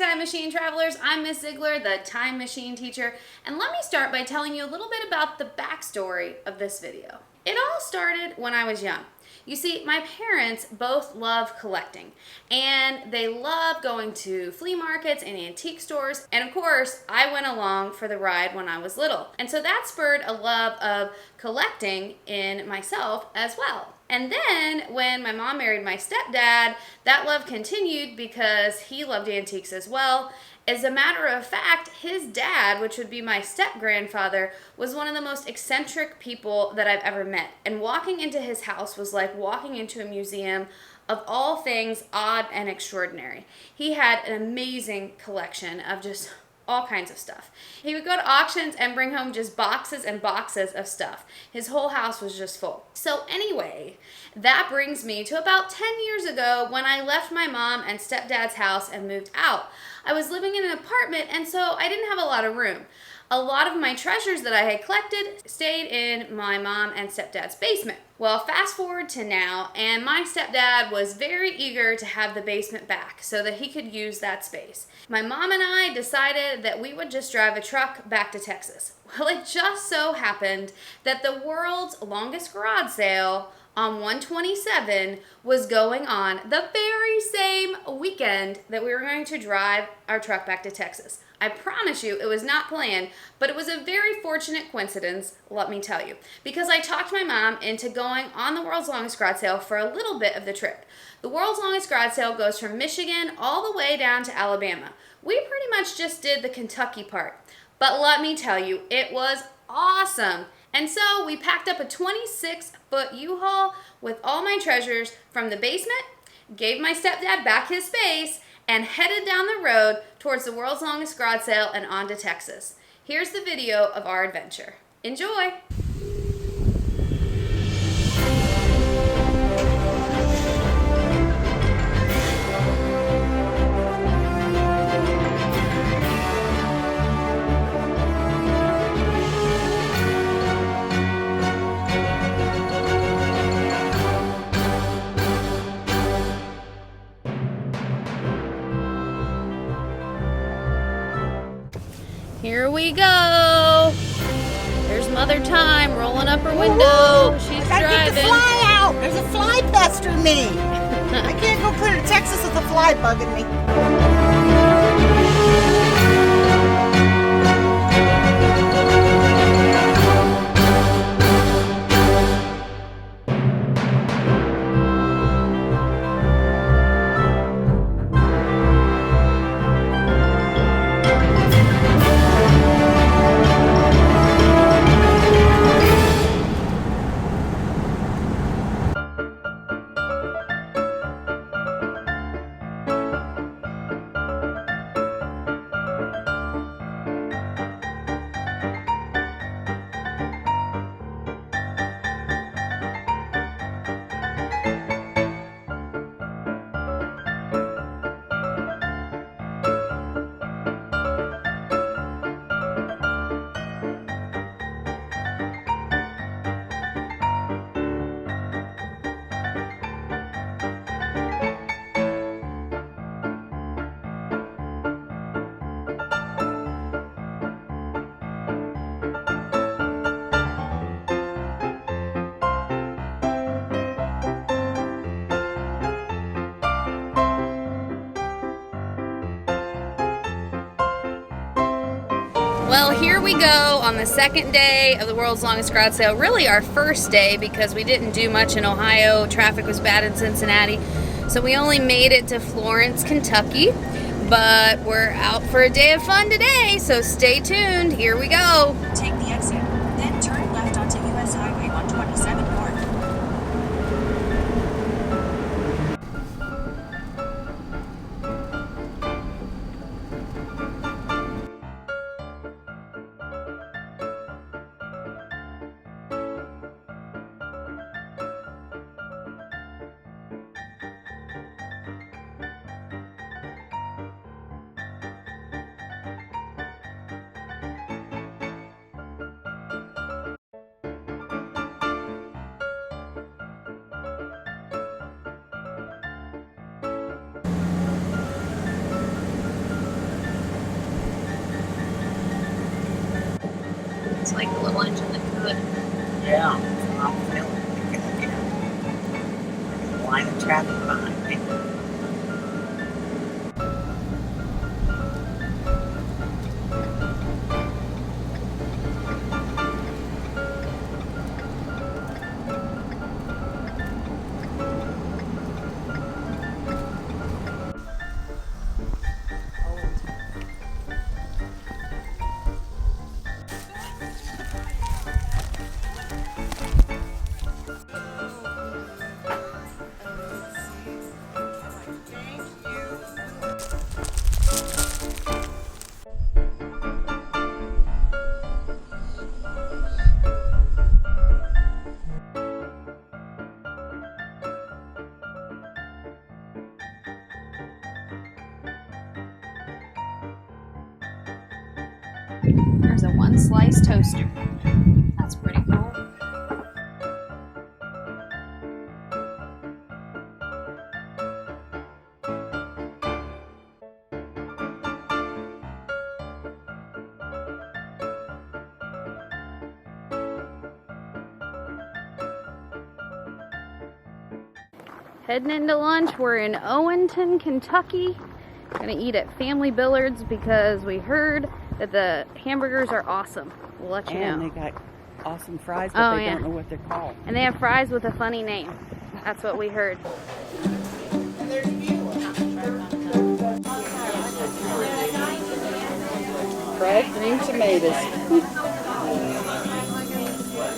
Time Machine travelers, I'm Miss Ziegler, the Time Machine teacher, and let me start by telling you a little bit about the backstory of this video. It all started when I was young. You see, my parents both love collecting, and they love going to flea markets and antique stores, and of course, I went along for the ride when I was little. And so that spurred a love of collecting in myself as well. And then when my mom married my stepdad, that love continued because he loved antiques as well. As a matter of fact, his dad, which would be my step-grandfather, was one of the most eccentric people that I've ever met. And walking into his house was like walking into a museum of all things odd and extraordinary. He had an amazing collection of just all kinds of stuff. He would go to auctions and bring home just boxes and boxes of stuff. His whole house was just full. So anyway, that brings me to about 10 years ago when I left my mom and stepdad's house and moved out. I was living in an apartment, and so I didn't have a lot of room. A lot of my treasures that I had collected stayed in my mom and stepdad's basement. Well, fast forward to now, and my stepdad was very eager to have the basement back so that he could use that space. My mom and I decided that we would just drive a truck back to Texas. Well, it just so happened that the world's longest garage sale on 127 was going on the very same weekend that we were going to drive our truck back to Texas. I promise you it was not planned, but it was a very fortunate coincidence, let me tell you, because I talked my mom into going on the world's longest garage sale for a little bit of the trip. The world's longest garage sale goes from Michigan all the way down to Alabama. We pretty much just did the Kentucky part, but let me tell you, it was awesome. And so we packed up a 26-foot U-Haul with all my treasures from the basement, gave my stepdad back his space, and headed down the road towards the world's longest garage sale and on to Texas. Here's the video of our adventure. Enjoy! Here we go. There's Mother Time rolling up her window. She's driving. I get the fly out. There's a fly pestering me. I can't go clear to Texas with a fly bugging me. Well, here we go on the second day of the world's longest garage sale. Really our first day because we didn't do much in Ohio. Traffic was bad in Cincinnati. So we only made it to Florence, Kentucky. But we're out for a day of fun today, so stay tuned. Here we go. Take the exit, then turn left onto US Highway 127 North. like the little engine that could. Yeah, I'm feeling it again. Line of traffic behind me. There's a one slice toaster. That's pretty cool. Heading into lunch, we're in Owenton, Kentucky. Gonna eat at Family Billard's because we heard that the hamburgers are awesome. We'll let you know. And they got awesome fries, but they don't know what they're called. And they have fries with a funny name. That's what we heard. Fried green tomatoes.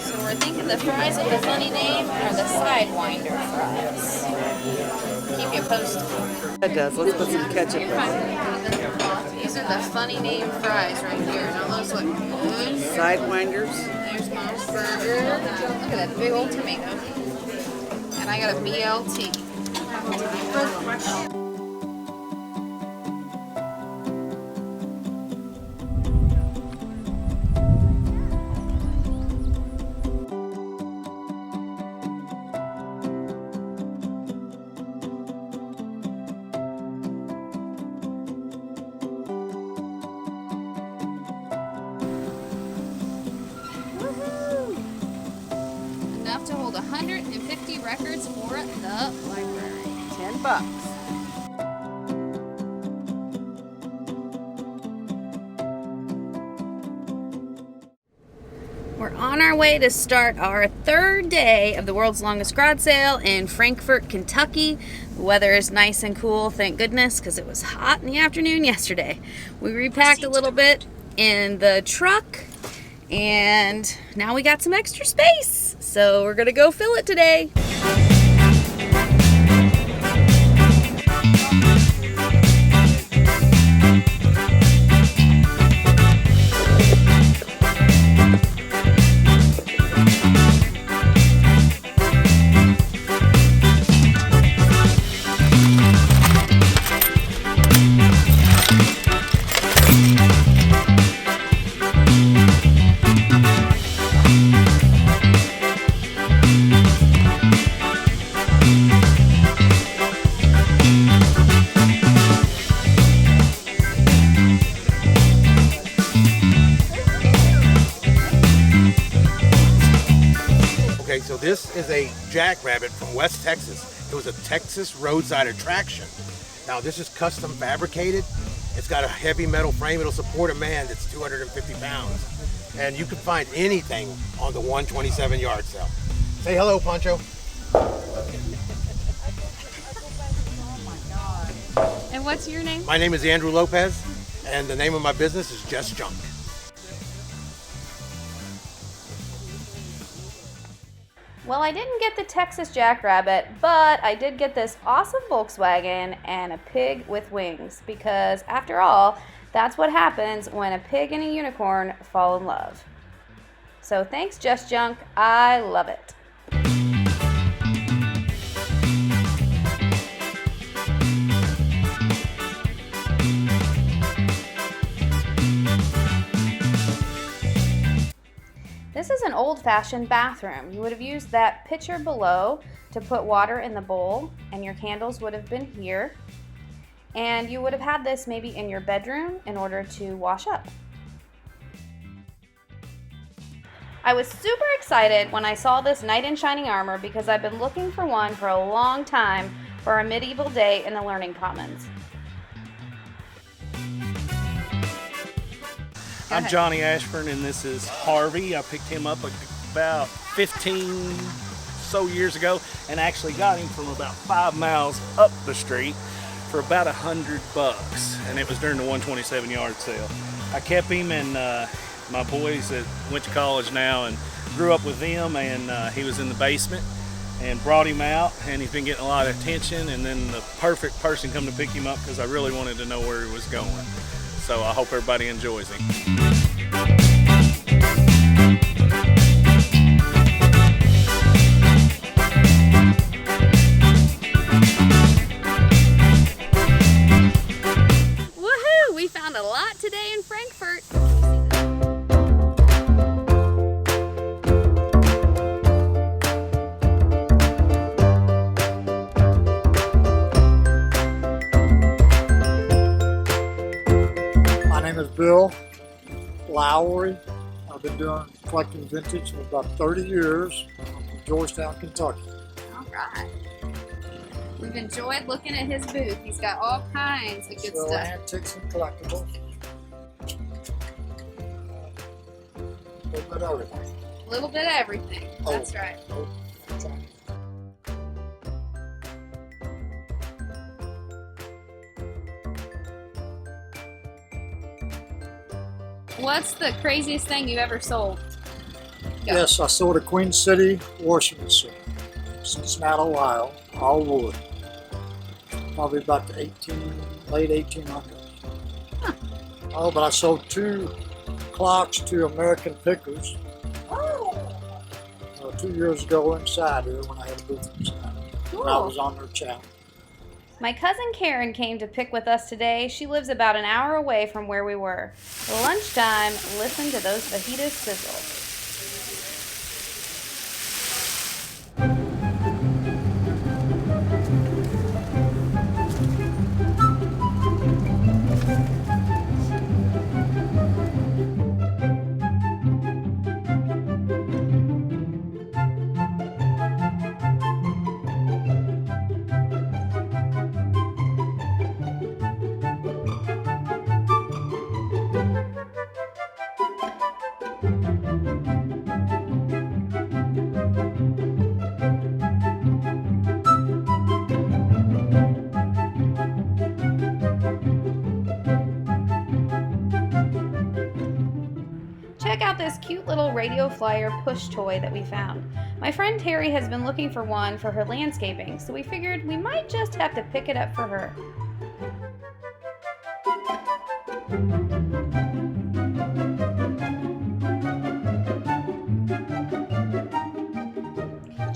So we're thinking the fries with the funny name are the Sidewinder fries. Keep you posted. That does. Let's put some ketchup in. These are the funny name fries right here. Don't those look good? Sidewinders. There's Mom's burger. Look at that big old tomato. And I got a BLT. Enough to hold 150 records for the library. $10. We're on our way to start our third day of the world's longest garage sale in Frankfort, Kentucky. The weather is nice and cool, thank goodness, because it was hot in the afternoon yesterday. We repacked a little bit in the truck, and now we got some extra space. So we're gonna go fill it today. So this is a jackrabbit from West Texas. It was a Texas roadside attraction. Now this is custom fabricated. It's got a heavy metal frame. It'll support a man that's 250 pounds. And you can find anything on the 127 yard sale. Say hello, Pancho. And what's your name? My name is Andrew Lopez, and the name of my business is Just Junk. Well, I didn't get the Texas Jackrabbit, but I did get this awesome Volkswagen and a pig with wings, because after all, that's what happens when a pig and a unicorn fall in love. So thanks, Just Junk. I love it. This is an old-fashioned bathroom. You would have used that pitcher below to put water in the bowl, and your candles would have been here. And you would have had this maybe in your bedroom in order to wash up. I was super excited when I saw this knight in shining armor because I've been looking for one for a long time for a medieval day in the Learning Commons. I'm Johnny Ashburn, and this is Harvey. I picked him up about 15 so years ago and actually got him from about 5 miles up the street for about $100, and it was during the 127 yard sale. I kept him, and my boys that went to college now and grew up with them, and he was in the basement and brought him out, and he's been getting a lot of attention, and then the perfect person come to pick him up because I really wanted to know where he was going. So I hope everybody enjoys him. Woohoo! We found a lot today in Frankfurt. My name is Bill Lowry. I've been collecting vintage for about 30 years. I'm from Georgetown, Kentucky. All right. We've enjoyed looking at his booth. He's got all kinds of good So stuff. antiques and collectibles. A little bit of everything. A little bit of everything. That's right. Oh, Chinese. What's the craziest thing you ever sold? Go. Yes, I sold a Queen City washing machine. Cincinnati, Ohio, all wood. Probably about the late 1800s. Huh. Oh, but I sold 2 clocks to American Pickers. 2 years ago inside here when I had a booth inside. Cool. And I was on their channel. My cousin Karen came to pick with us today. She lives about an hour away from where we were. Lunchtime, listen to those fajitas sizzle. Check out this cute little radio flyer push toy that we found. My friend Terry has been looking for one for her landscaping, so we figured we might just have to pick it up for her.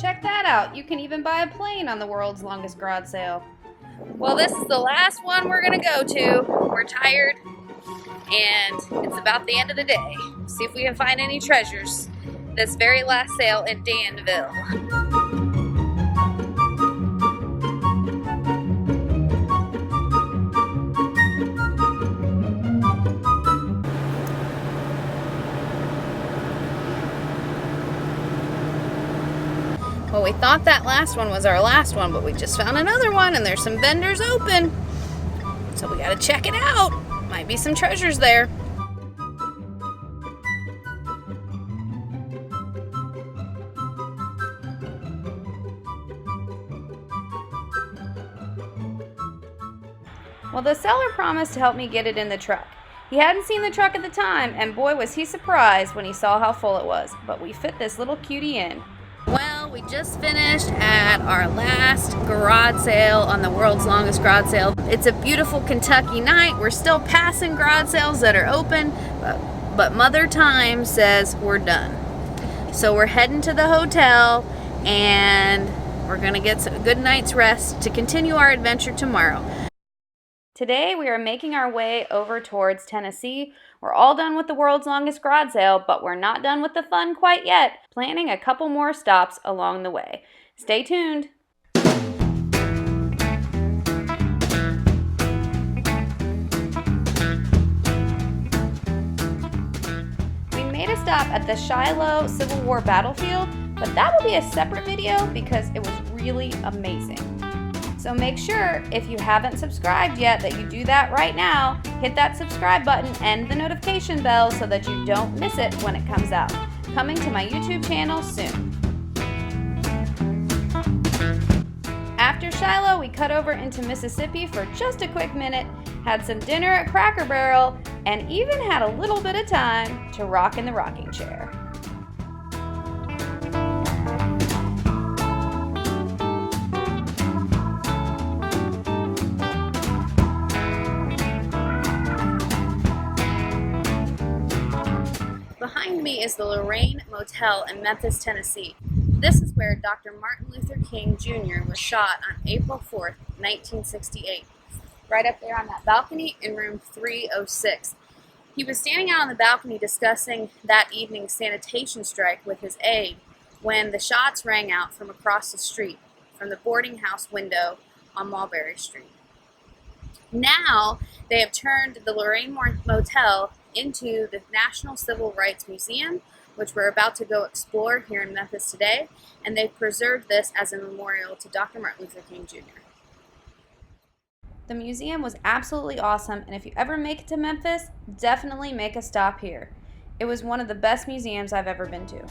Check that out. You can even buy a plane on the world's longest garage sale. Well, this is the last one we're gonna go to. We're tired, and it's about the end of the day. See if we can find any treasures. This very last sale in Danville. Well, we thought that last one was our last one, but we just found another one, and there's some vendors open. So we gotta check it out. Might be some treasures there. Well, the seller promised to help me get it in the truck. He hadn't seen the truck at the time, and boy was he surprised when he saw how full it was. But we fit this little cutie in. Well, we just finished at our last garage sale on the world's longest garage sale. It's a beautiful Kentucky night. We're still passing garage sales that are open, but Mother Time says we're done. So we're heading to the hotel, and we're gonna get a good night's rest to continue our adventure tomorrow. Today we are making our way over towards Tennessee. We're all done with the world's longest garage sale, but we're not done with the fun quite yet. Planning a couple more stops along the way. Stay tuned. We made a stop stop at the Shiloh Civil War battlefield, but that will be a separate video because it was really amazing. So make sure, if you haven't subscribed yet, that you do that right now. Hit that subscribe button and the notification bell so that you don't miss it when it comes out. Coming to my YouTube channel soon. After Shiloh, we cut over into Mississippi for just a quick minute, had some dinner at Cracker Barrel, and even had a little bit of time to rock in the rocking chair. Behind me is the Lorraine Motel in Memphis, Tennessee. This is where Dr. Martin Luther King Jr. was shot on April 4th, 1968. Right up there on that balcony in room 306. He was standing out on the balcony discussing that evening's sanitation strike with his aide when the shots rang out from across the street, from the boarding house window on Mulberry Street. Now, they have turned the Lorraine Motel into the National Civil Rights Museum, which we're about to go explore here in Memphis today, and they've preserved this as a memorial to Dr. Martin Luther King Jr. The museum was absolutely awesome, and if you ever make it to Memphis, definitely make a stop here. It was one of the best museums I've ever been to.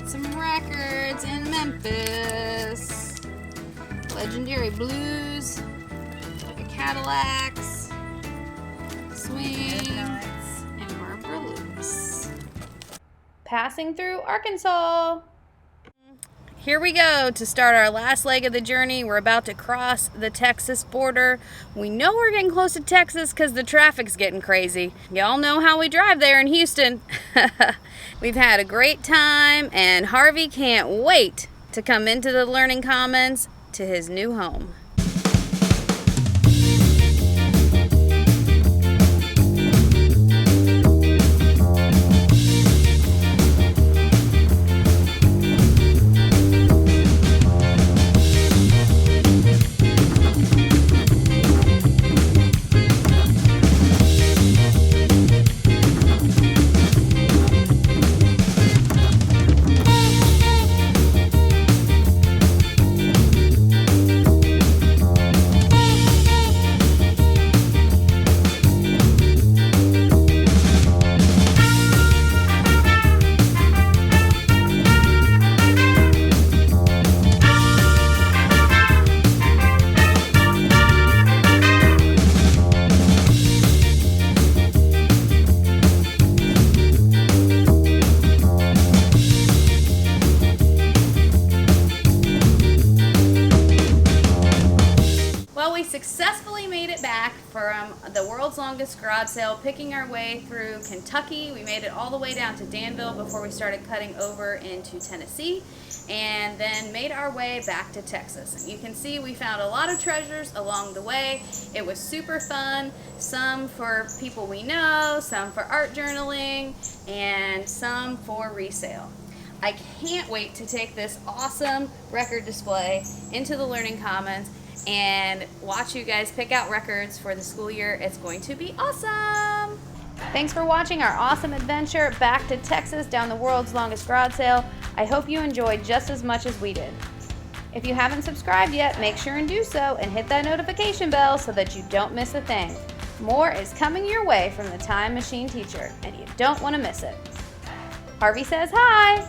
Some records in Memphis. Legendary Blues, the Cadillacs, Swing, and Barbara Lewis. Passing through Arkansas. Here we go to start our last leg of the journey. We're about to cross the Texas border. We know we're getting close to Texas because the traffic's getting crazy. Y'all know how we drive there in Houston. We've had a great time, and Harvey can't wait to come into the Learning Commons to his new home. from the world's longest garage sale, picking our way through Kentucky. We made it all the way down to Danville before we started cutting over into Tennessee, and then made our way back to Texas. And you can see we found a lot of treasures along the way. It was super fun, some for people we know, some for art journaling, and some for resale. I can't wait to take this awesome record display into the Learning Commons and watch you guys pick out records for the school year. It's going to be awesome! Thanks for watching our awesome adventure back to Texas down the world's longest garage sale. I hope you enjoyed just as much as we did. If you haven't subscribed yet, make sure and do so and hit that notification bell so that you don't miss a thing. More is coming your way from the Time Machine Teacher, and you don't want to miss it. Harvey says hi!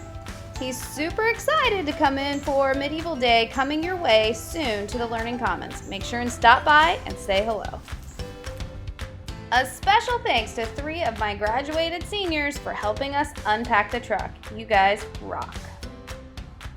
He's super excited to come in for Medieval Day coming your way soon to the Learning Commons. Make sure and stop by and say hello. A special thanks to 3 of my graduated seniors for helping us unpack the truck. You guys rock.